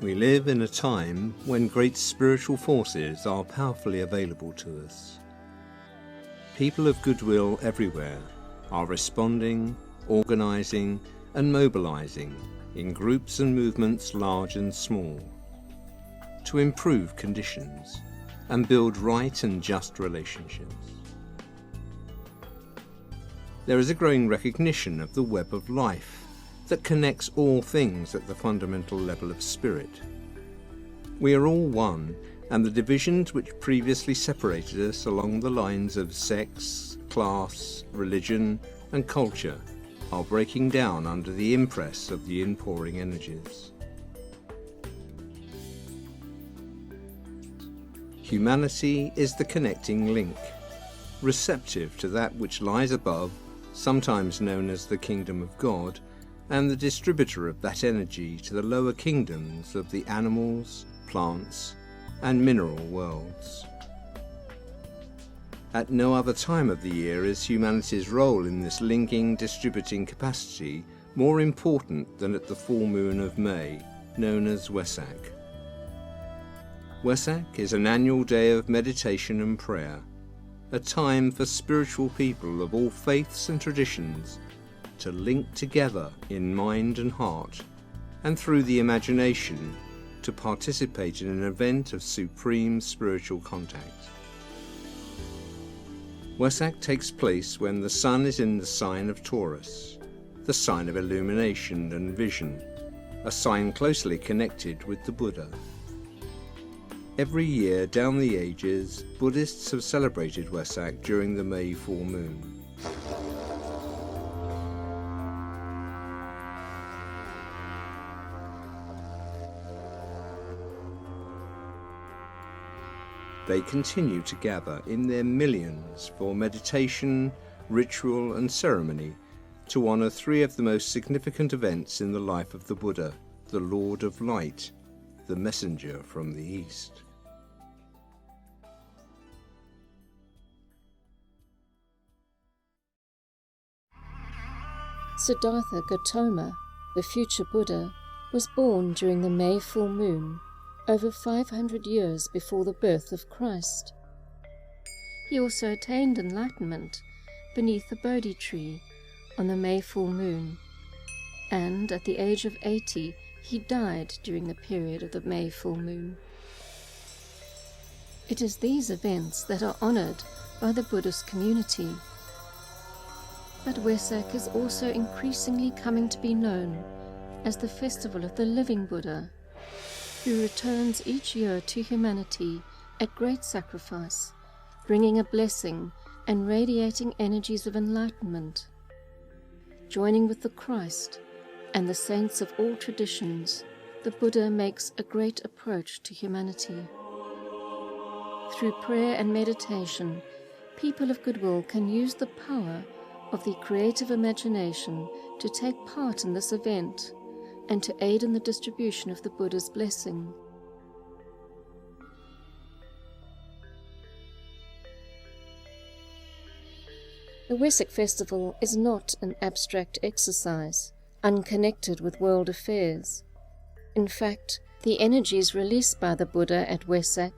We live in a time when great spiritual forces are powerfully available to us. People of goodwill everywhere are responding, organising and mobilising in groups and movements large and small to improve conditions and build right and just relationships. There is a growing recognition of the web of life that connects all things at the fundamental level of spirit. We are all one, and the divisions which previously separated us along the lines of sex, class, religion and culture are breaking down under the impress of the inpouring energies. Humanity is the connecting link, receptive to that which lies above, sometimes known as the kingdom of God, and the distributor of that energy to the lower kingdoms of the animals, plants, and mineral worlds. At no other time of the year is humanity's role in this linking, distributing capacity more important than at the full moon of May, known as Wesak. Wesak is an annual day of meditation and prayer, a time for spiritual people of all faiths and traditions to link together in mind and heart, and through the imagination to participate in an event of supreme spiritual contact. Wesak takes place when the sun is in the sign of Taurus, the sign of illumination and vision, a sign closely connected with the Buddha. Every year down the ages, Buddhists have celebrated Wesak during the May full moon. They continue to gather in their millions for meditation, ritual and ceremony to honour three of the most significant events in the life of the Buddha, the Lord of Light, the messenger from the East. Siddhartha Gautama, the future Buddha, was born during the May full moon, over 500 years before the birth of Christ. He also attained enlightenment beneath the Bodhi tree on the May full moon, and at the age of 80 he died during the period of the May full moon. It is these events that are honoured by the Buddhist community. But Wesak is also increasingly coming to be known as the festival of the living Buddha, who returns each year to humanity at great sacrifice, bringing a blessing and radiating energies of enlightenment. Joining with the Christ and the saints of all traditions, the Buddha makes a great approach to humanity. Through prayer and meditation, people of goodwill can use the power of the creative imagination to take part in this event and to aid in the distribution of the Buddha's blessing. The Wesak Festival is not an abstract exercise, unconnected with world affairs. In fact, the energies released by the Buddha at Wesak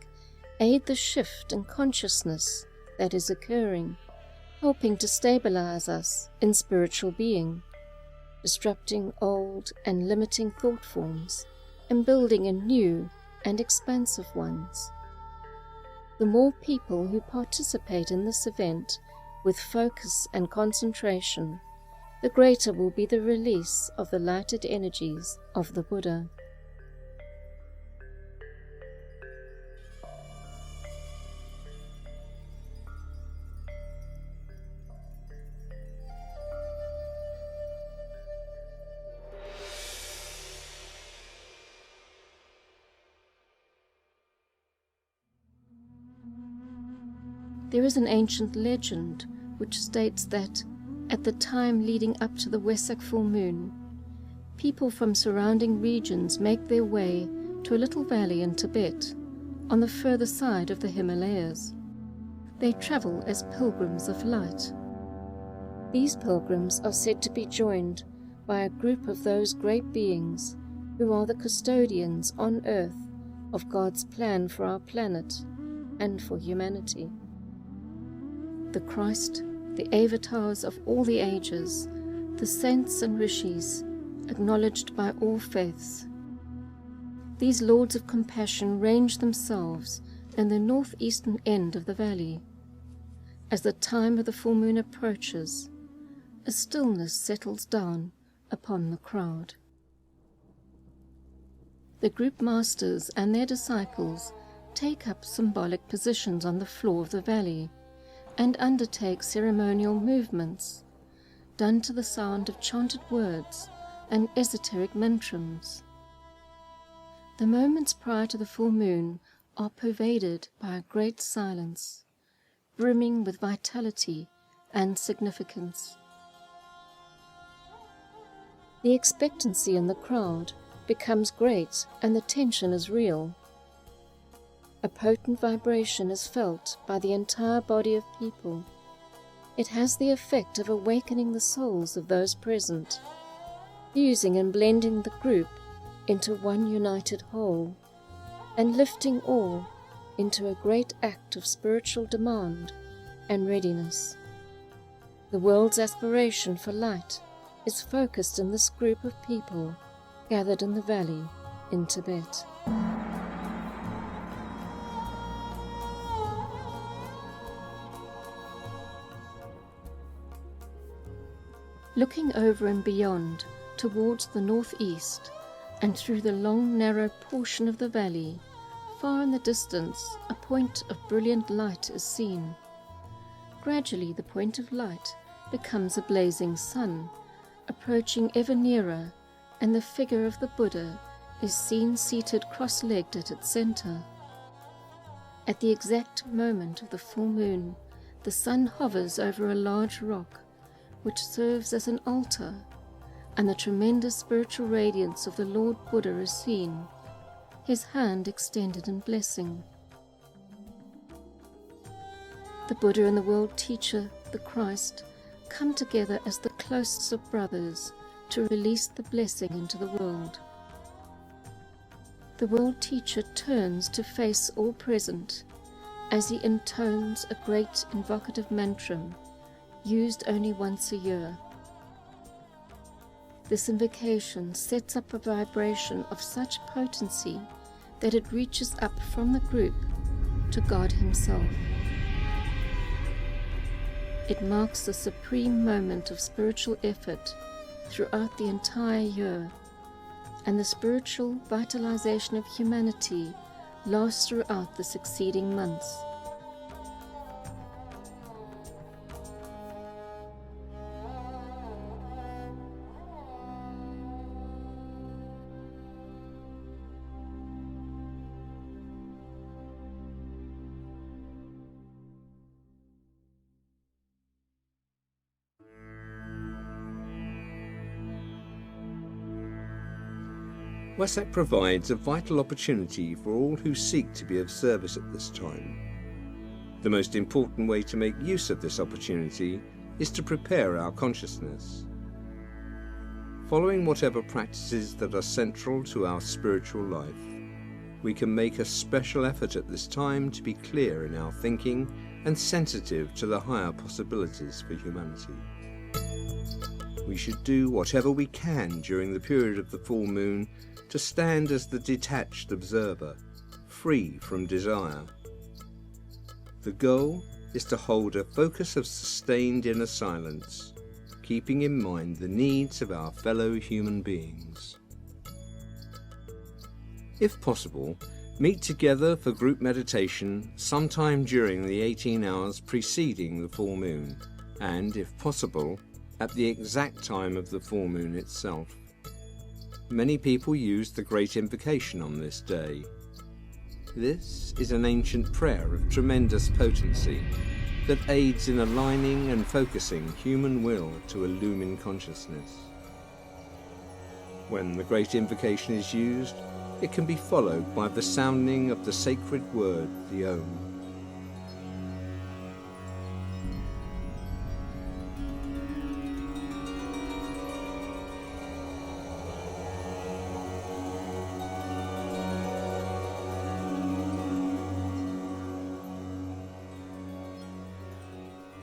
aid the shift in consciousness that is occurring, helping to stabilize us in spiritual being, disrupting old and limiting thought forms, and building in new and expansive ones. The more people who participate in this event with focus and concentration, the greater will be the release of the lighted energies of the Buddha. There is an ancient legend which states that, at the time leading up to the Wesak full moon, people from surrounding regions make their way to a little valley in Tibet, on the further side of the Himalayas. They travel as pilgrims of light. These pilgrims are said to be joined by a group of those great beings who are the custodians on earth of God's plan for our planet and for humanity. The Christ, the avatars of all the ages, the saints and rishis, acknowledged by all faiths. These lords of compassion range themselves in the northeastern end of the valley. As the time of the full moon approaches, a stillness settles down upon the crowd. The group masters and their disciples take up symbolic positions on the floor of the valley and undertake ceremonial movements, done to the sound of chanted words and esoteric mantrams. The moments prior to the full moon are pervaded by a great silence, brimming with vitality and significance. The expectancy in the crowd becomes great and the tension is real. A potent vibration is felt by the entire body of people. It has the effect of awakening the souls of those present, fusing and blending the group into one united whole, and lifting all into a great act of spiritual demand and readiness. The world's aspiration for light is focused in this group of people gathered in the valley in Tibet. Looking over and beyond towards the northeast and through the long narrow portion of the valley, far in the distance a point of brilliant light is seen. Gradually the point of light becomes a blazing sun, approaching ever nearer, and the figure of the Buddha is seen seated cross-legged at its center. At the exact moment of the full moon, the sun hovers over a large rock, which serves as an altar, and the tremendous spiritual radiance of the Lord Buddha is seen, his hand extended in blessing. The Buddha and the world teacher, the Christ, come together as the closest of brothers to release the blessing into the world. The world teacher turns to face all present as he intones a great invocative mantram used only once a year. This invocation sets up a vibration of such potency that it reaches up from the group to God Himself. It marks the supreme moment of spiritual effort throughout the entire year, and the spiritual vitalization of humanity lasts throughout the succeeding months. Wesak provides a vital opportunity for all who seek to be of service at this time. The most important way to make use of this opportunity is to prepare our consciousness. Following whatever practices that are central to our spiritual life, we can make a special effort at this time to be clear in our thinking and sensitive to the higher possibilities for humanity. We should do whatever we can during the period of the full moon to stand as the detached observer, free from desire. The goal is to hold a focus of sustained inner silence, keeping in mind the needs of our fellow human beings. If possible, meet together for group meditation sometime during the 18 hours preceding the full moon, and, if possible, at the exact time of the full moon itself. Many people use the Great Invocation on this day. This is an ancient prayer of tremendous potency that aids in aligning and focusing human will to illumine consciousness. When the Great Invocation is used, it can be followed by the sounding of the sacred word, the Om.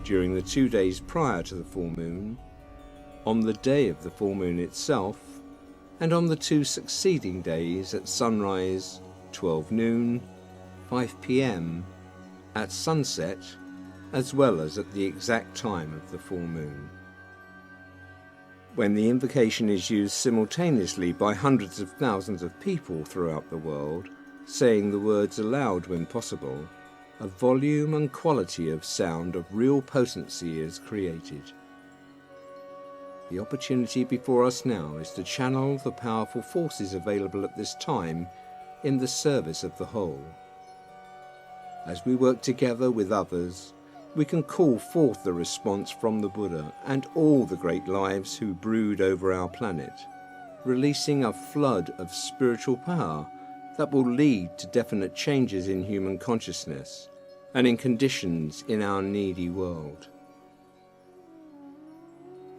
during the 2 days prior to the full moon, on the day of the full moon itself, and on the 2 succeeding days at sunrise, 12 noon, 5 p.m, at sunset, as well as at the exact time of the full moon. When the invocation is used simultaneously by hundreds of thousands of people throughout the world, saying the words aloud when possible, a volume and quality of sound of real potency is created. The opportunity before us now is to channel the powerful forces available at this time in the service of the whole. As we work together with others, we can call forth the response from the Buddha and all the great lives who brood over our planet, releasing a flood of spiritual power that will lead to definite changes in human consciousness and in conditions in our needy world.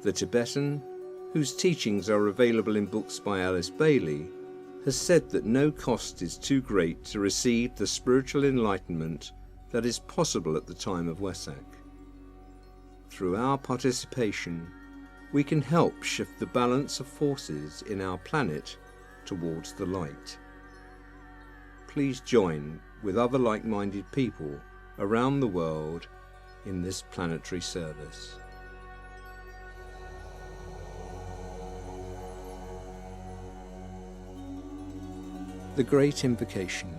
The Tibetan, whose teachings are available in books by Alice Bailey, has said that no cost is too great to receive the spiritual enlightenment that is possible at the time of Wesak. Through our participation, we can help shift the balance of forces in our planet towards the light. Please join with other like-minded people around the world in this planetary service. The Great Invocation.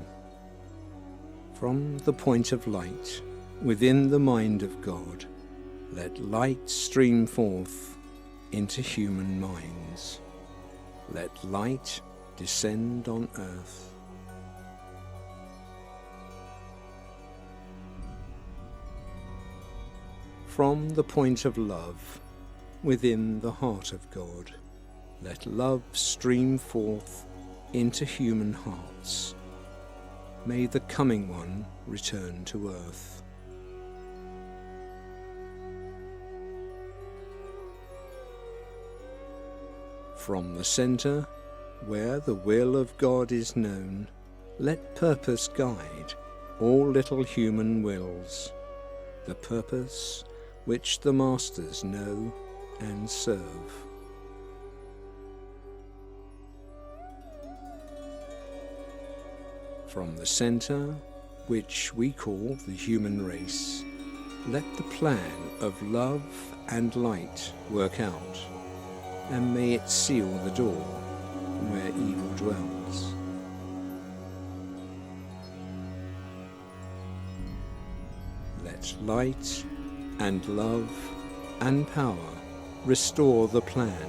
From the point of light, within the mind of God, let light stream forth into human minds. Let light descend on earth. From the point of love, within the heart of God, let love stream forth into human hearts. May the coming one return to earth. From the centre, where the will of God is known, let purpose guide all little human wills, the purpose which the Masters know and serve. From the centre, which we call the human race, let the plan of love and light work out, and may it seal the door where evil dwells. Let light and love and power restore the plan